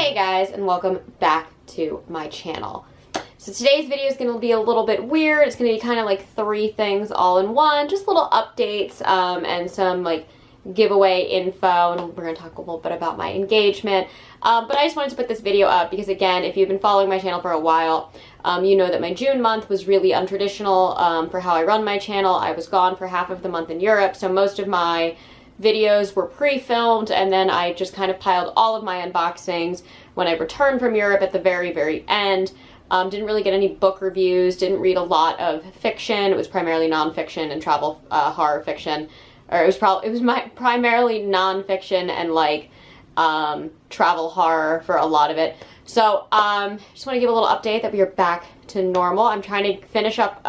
Hey guys, and welcome back to my channel. So today's video is going to be a little bit weird. It's going to be kind of like three things all in one, just little updates and some like giveaway info, and we're going to talk a little bit about my engagement. But I just wanted to put this video up because, again, if you've been following my channel for a while, you know that my June month was really untraditional for how I run my channel. I was gone for half of the month in Europe, so most of my videos were pre-filmed, and then I just kind of piled all of my unboxings when I returned from Europe at the very end. Didn't really get any book reviews, didn't read a lot of fiction. It was primarily nonfiction and travel horror fiction. Or it was primarily nonfiction and like travel horror for a lot of it. So just want to give a little update that we are back to normal. I'm trying to finish up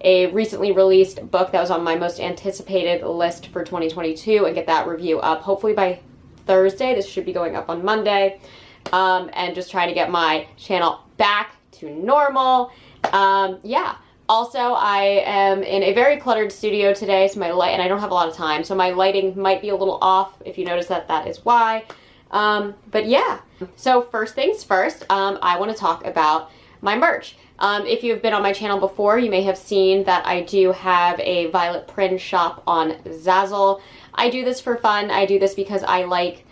a recently released book that was on my most anticipated list for 2022 and get that review up hopefully by Thursday. This should be going up on Monday. And just trying to get my channel back to normal. Yeah. Also, I am in a very cluttered studio today, so my light, and I don't have a lot of time, so my lighting might be a little off. If you notice that, that is why. But yeah. So first things first, I want to talk about my merch. If you've been on my channel before, you may have seen that I do have a Violet Prynne shop on Zazzle. I do this for fun. I do this because I like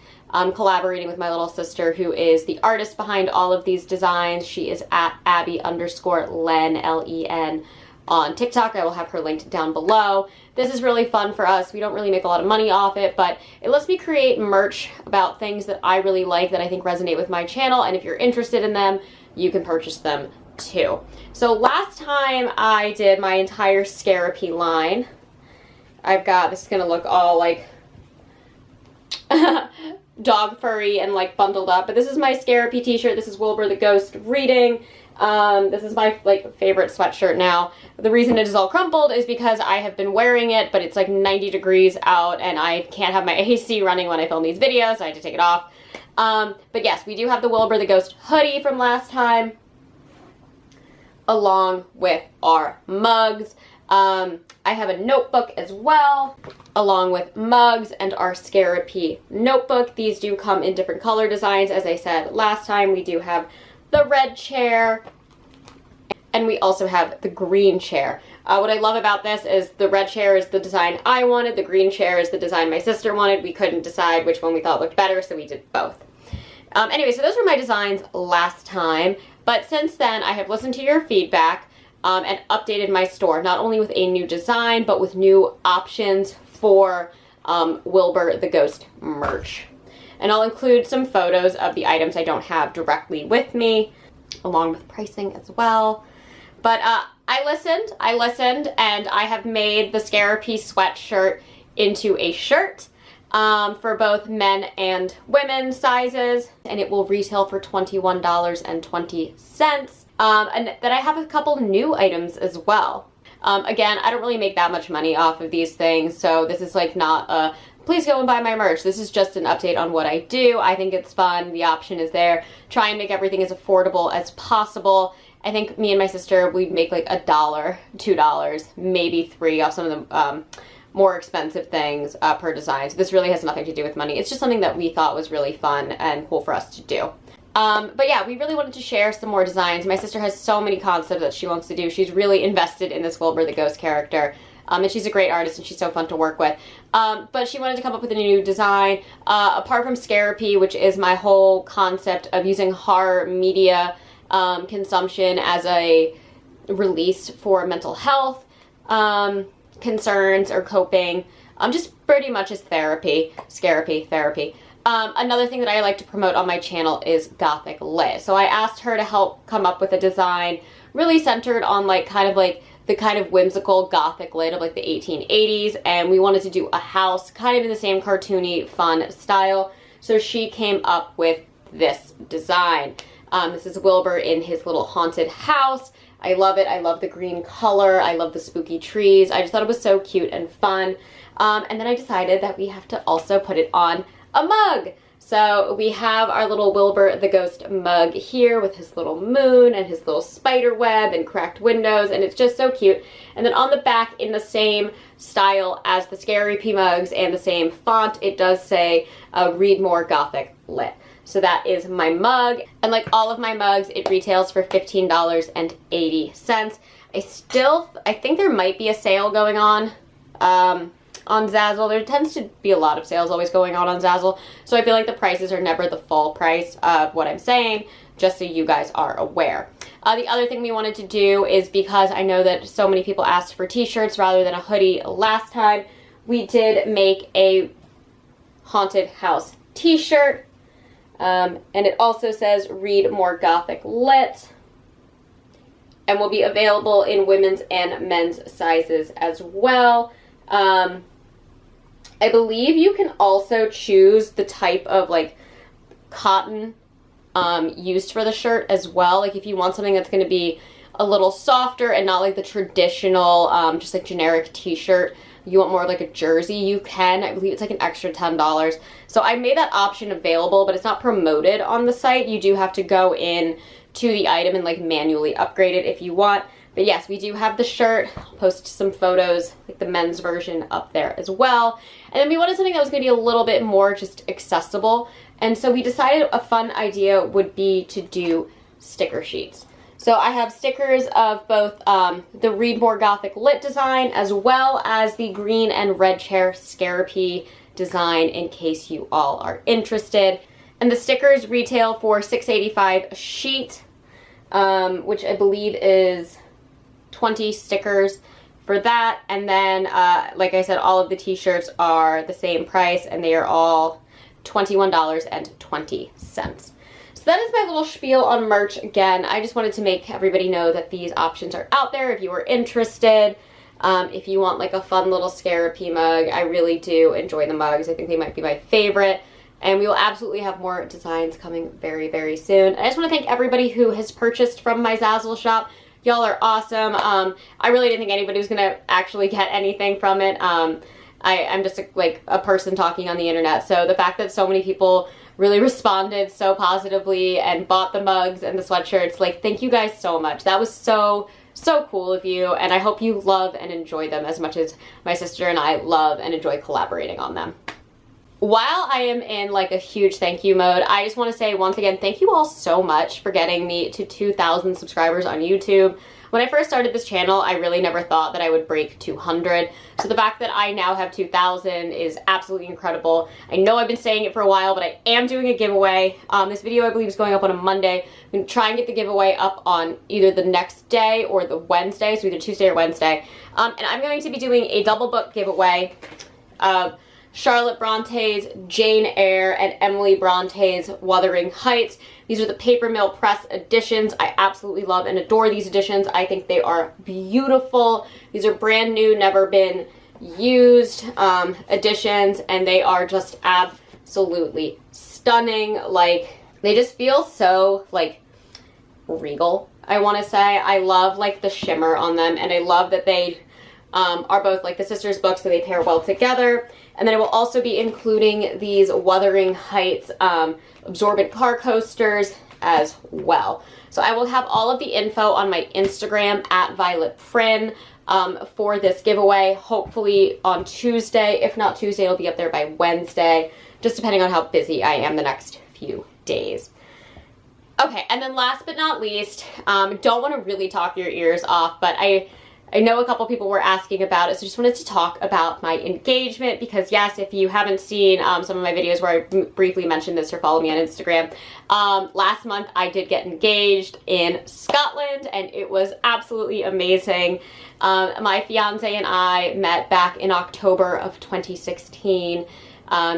collaborating with my little sister, who is the artist behind all of these designs. She is at Abby_Len, L-E-N, on TikTok. I will have her linked down below. This is really fun for us. We don't really make a lot of money off it, but it lets me create merch about things that I really like, that I think resonate with my channel, and if you're interested in them, you can purchase them too. So last time I did my entire Scarapy line. I've got, this is gonna look all like dog furry and like bundled up, but this is my Scarapy t-shirt. This is Wilbur the Ghost reading. This is my like favorite sweatshirt now. The reason it is all crumpled is because I have been wearing it, but it's like 90 degrees out and I can't have my AC running when I film these videos, so I had to take it off. But yes, we do have the Wilbur the Ghost hoodie from last time, along with our mugs. I have a notebook as well, along with mugs and our Scarapy notebook. These do come in different color designs. As I said last time, we do have the red chair, and we also have the green chair. What I love about this is the red chair is the design I wanted, the green chair is the design my sister wanted. We couldn't decide which one we thought looked better, so we did both. Anyway, so those were my designs last time, but since then I have listened to your feedback and updated my store, not only with a new design, but with new options for Wilbur the Ghost merch. And I'll include some photos of the items I don't have directly with me, along with pricing as well. But I listened, and I have made the Scarapy sweatshirt into a shirt for both men and women sizes, and it will retail for $21.20. And then I have a couple new items as well. Again, I don't really make that much money off of these things, so this is like not a please go and buy my merch. This is just an update on what I do. I think it's fun. The option is there. Try and make everything as affordable as possible. I think me and my sister, we'd make like $1, $2, maybe $3 off some of the more expensive things per design. So this really has nothing to do with money. It's just something that we thought was really fun and cool for us to do. But yeah, we really wanted to share some more designs. My sister has so many concepts that she wants to do. She's really invested in this Wilbur the Ghost character. And she's a great artist and she's so fun to work with. But she wanted to come up with a new design. Apart from Scarapy, which is my whole concept of using horror media consumption as a release for mental health concerns or coping. Just pretty much as therapy. Scarapy therapy. Another thing that I like to promote on my channel is Gothic lit. So I asked her to help come up with a design really centered on like kind of like the kind of whimsical Gothic lit of like the 1880s, and we wanted to do a house kind of in the same cartoony fun style. So she came up with this design. This is Wilbur in his little haunted house. I love it. I love the green color. I love the spooky trees. I just thought it was so cute and fun. And then I decided that we have to also put it on a mug. So we have our little Wilbur the Ghost mug here with his little moon and his little spider web and cracked windows, and it's just so cute. And then on the back, in the same style as the Scarapy mugs and the same font, it does say read more Gothic lit. So that is my mug. And like all of my mugs, it retails for $15.80. I think there might be a sale going on Zazzle. There tends to be a lot of sales always going on Zazzle. So I feel like the prices are never the full price of what I'm saying, just so you guys are aware. The other thing we wanted to do is, because I know that so many people asked for t-shirts rather than a hoodie last time, we did make a haunted house t-shirt. And it also says read more gothic lit, and will be available in women's and men's sizes as well. I believe you can also choose the type of like cotton used for the shirt as well. Like if you want something that's going to be a little softer and not like the traditional just like generic t-shirt, you want more of like a jersey, you can. I believe it's like an extra $10. So I made that option available, but it's not promoted on the site. You do have to go in to the item and like manually upgrade it if you want. But yes, we do have the shirt. I'll post some photos, like the men's version, up there as well. And then we wanted something that was going to be a little bit more just accessible. And so we decided a fun idea would be to do sticker sheets. So I have stickers of both the Read More Gothic Lit design, as well as the green and red chair Scarapy design, in case you all are interested. And the stickers retail for $6.85 a sheet, which I believe is 20 stickers for that. And then, like I said, all of the t-shirts are the same price, and they are all $21.20. So that is my little spiel on merch. Again, I just wanted to make everybody know that these options are out there if you are interested. If you want like a fun little Scarapy mug, I really do enjoy the mugs. I think they might be my favorite. And we will absolutely have more designs coming very, very soon. I just want to thank everybody who has purchased from my Zazzle shop. Y'all are awesome. I really didn't think anybody was going to actually get anything from it. I'm just like a person talking on the internet. So the fact that so many people really responded so positively and bought the mugs and the sweatshirts, like, thank you guys so much. That was so cool of you, and I hope you love and enjoy them as much as my sister and I love and enjoy collaborating on them. While I am in like a huge thank you mode, I just want to say once again, thank you all so much for getting me to 2,000 subscribers on YouTube. When I first started this channel, I really never thought that I would break 200. So the fact that I now have 2,000 is absolutely incredible. I know I've been saying it for a while, but I am doing a giveaway. This video, I believe, is going up on a Monday. I'm going to try and get the giveaway up on either the next day or the Wednesday, so either Tuesday or Wednesday. And I'm going to be doing a double book giveaway of Charlotte Bronte's Jane Eyre and Emily Bronte's Wuthering Heights. These are the paper mill press editions. I absolutely love and adore these editions. I think they are beautiful. These are brand new, never been used editions, and they are just absolutely stunning. Like, they just feel so like regal, I want to say. I love like the shimmer on them, and I love that they are both like the sisters books, so they pair well together. And then I will also be including these Wuthering Heights absorbent car coasters as well. So I will have all of the info on my Instagram at Prynne for this giveaway, hopefully on Tuesday. If not Tuesday, it'll be up there by Wednesday, just depending on how busy I am the next few days. Okay, and then last but not least, don't want to really talk your ears off, but I know a couple people were asking about it, so just wanted to talk about my engagement, because yes, if you haven't seen some of my videos where I briefly mentioned this or follow me on Instagram, last month I did get engaged in Scotland, and it was absolutely amazing. My fiance and I met back in October of 2016.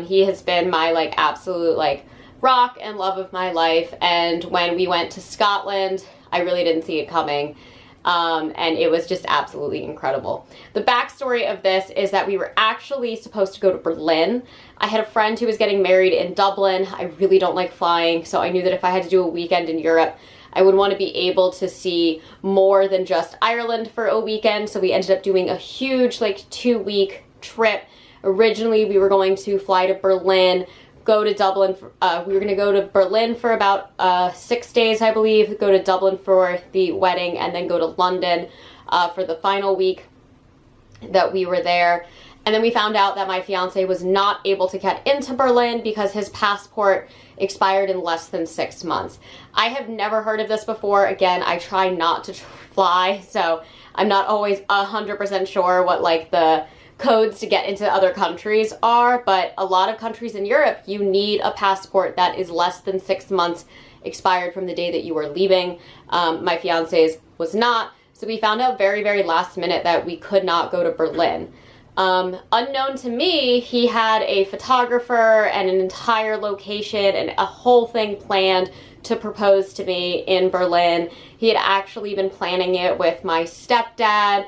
He has been my like absolute like rock and love of my life, and when we went to Scotland, I really didn't see it coming. And it was just absolutely incredible. The backstory of this is that we were actually supposed to go to Berlin. I had a friend who was getting married in Dublin. I really don't like flying, so I knew that if I had to do a weekend in Europe, I would want to be able to see more than just Ireland for a weekend, so we ended up doing a huge like 2-week trip. Originally, we were going to fly to Berlin, go to Dublin. We were going to go to Berlin for about 6 days, I believe, go to Dublin for the wedding, and then go to London for the final week that we were there. And then we found out that my fiance was not able to get into Berlin because his passport expired in less than 6 months. I have never heard of this before. Again, I try not to fly, so I'm not always 100% sure what like the codes to get into other countries are, but a lot of countries in Europe, you need a passport that is less than 6 months expired from the day that you were leaving. My fiance's was not, so we found out very, very last minute that we could not go to Berlin. Unknown to me, he had a photographer and an entire location and a whole thing planned to propose to me in Berlin. He had actually been planning it with my stepdad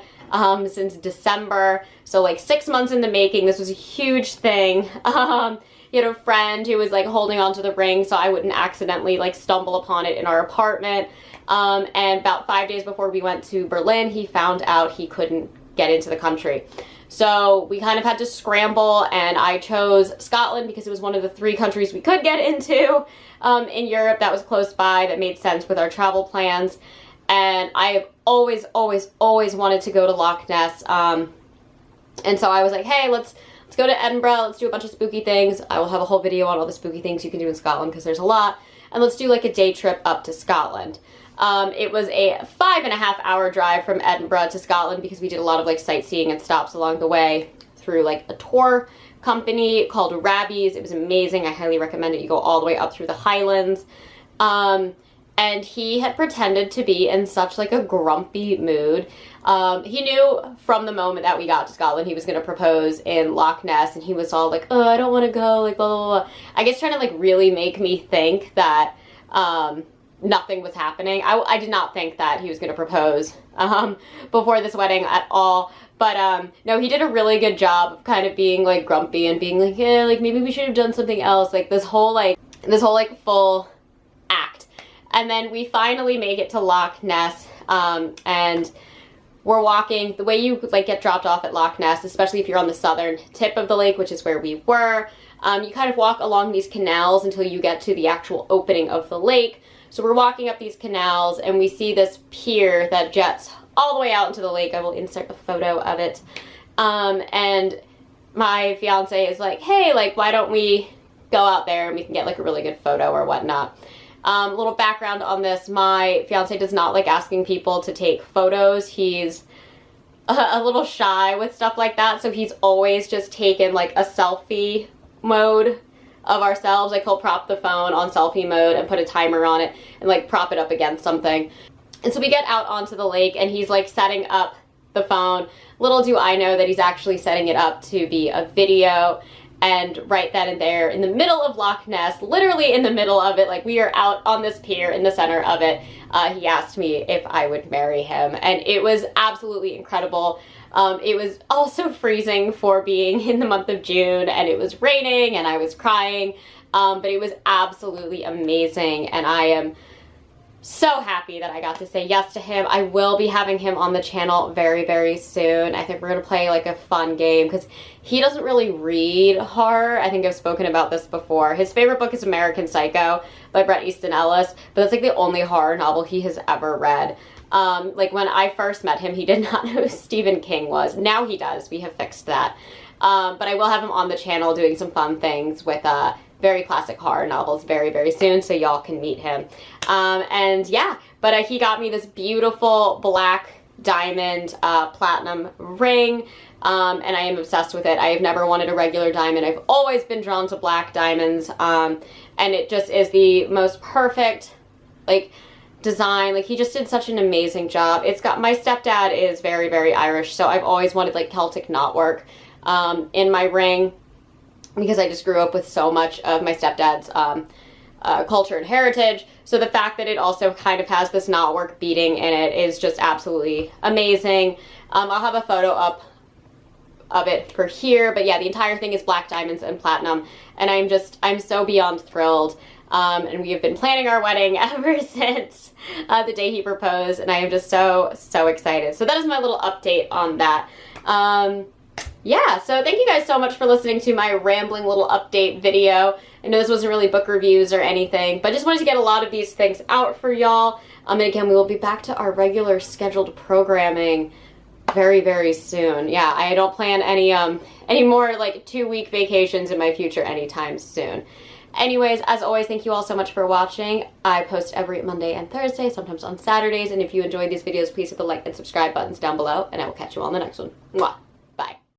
since December, so like 6 months in the making. This was a huge thing. He had a friend who was like holding onto the ring so I wouldn't accidentally like stumble upon it in our apartment. And about 5 days before we went to Berlin, he found out he couldn't get into the country. So we kind of had to scramble, and I chose Scotland because it was one of the 3 countries we could get into in Europe that was close by, that made sense with our travel plans. And I have always wanted to go to Loch Ness. And so I was like, hey, let's go to Edinburgh, let's do a bunch of spooky things. I will have a whole video on all the spooky things you can do in Scotland because there's a lot. And let's do like a day trip up to Scotland. It was a 5.5 hour drive from Edinburgh to Scotland because we did a lot of like sightseeing and stops along the way through like a tour company called Rabbies. It was amazing. I highly recommend it. You go all the way up through the Highlands. And he had pretended to be in such like a grumpy mood. He knew from the moment that we got to Scotland he was going to propose in Loch Ness, and he was all like, oh, I don't want to go, like blah, blah, blah. I guess trying to like really make me think that nothing was happening. I did not think that he was going to propose before this wedding at all. But no, he did a really good job of kind of being like grumpy and being like, yeah, like maybe we should have done something else. Like this whole full act. And then we finally make it to Loch Ness, and we're walking. The way you like get dropped off at Loch Ness, especially if you're on the southern tip of the lake, which is where we were, you kind of walk along these canals until you get to the actual opening of the lake. So we're walking up these canals, and we see this pier that jets all the way out into the lake. I will insert a photo of it. And my fiance is like, hey, like, why don't we go out there and we can get like a really good photo or whatnot. Little background on this, my fiance does not like asking people to take photos. He's a little shy with stuff like that, so he's always just taken like a selfie mode of ourselves. Like he'll prop the phone on selfie mode and put a timer on it and like prop it up against something. And so we get out onto the lake, and he's like setting up the phone. Little do I know that he's actually setting it up to be a video. And right then and there, in the middle of Loch Ness, literally in the middle of it, like we are out on this pier in the center of it, he asked me if I would marry him. And it was absolutely incredible. It was also freezing for being in the month of June, and it was raining, and I was crying. But it was absolutely amazing, and I am so happy that I got to say yes to him. I will be having him on the channel very, very soon. I think we're going to play like a fun game because he doesn't really read horror. I think I've spoken about this before. His favorite book is American Psycho by Bret Easton Ellis, but that's like the only horror novel he has ever read. Like when I first met him, he did not know who Stephen King was. Now he does. We have fixed that. But I will have him on the channel doing some fun things with very classic horror novels very, very soon, so y'all can meet him. And yeah, but he got me this beautiful black diamond platinum ring, and I am obsessed with it. I have never wanted a regular diamond. I've always been drawn to black diamonds, and it just is the most perfect, like, design. Like, he just did such an amazing job. It's got, my stepdad is very, very Irish, so I've always wanted, like, Celtic knotwork in my ring, because I just grew up with so much of my stepdad's culture and heritage. So the fact that it also kind of has this knotwork beading in it is just absolutely amazing. I'll have a photo up of it for here, but yeah, the entire thing is black diamonds and platinum, and I'm so beyond thrilled. And we have been planning our wedding ever since the day he proposed, and I am just so excited. So that is my little update on that. Yeah, so thank you guys so much for listening to my rambling little update video. I know this wasn't really book reviews or anything, but just wanted to get a lot of these things out for y'all. And again, we will be back to our regular scheduled programming very, very soon. Yeah, I don't plan any more like 2-week vacations in my future anytime soon. Anyways, as always, thank you all so much for watching. I post every Monday and Thursday, sometimes on Saturdays, and if you enjoyed these videos, please hit the like and subscribe buttons down below, and I will catch you all in the next one. Mwah.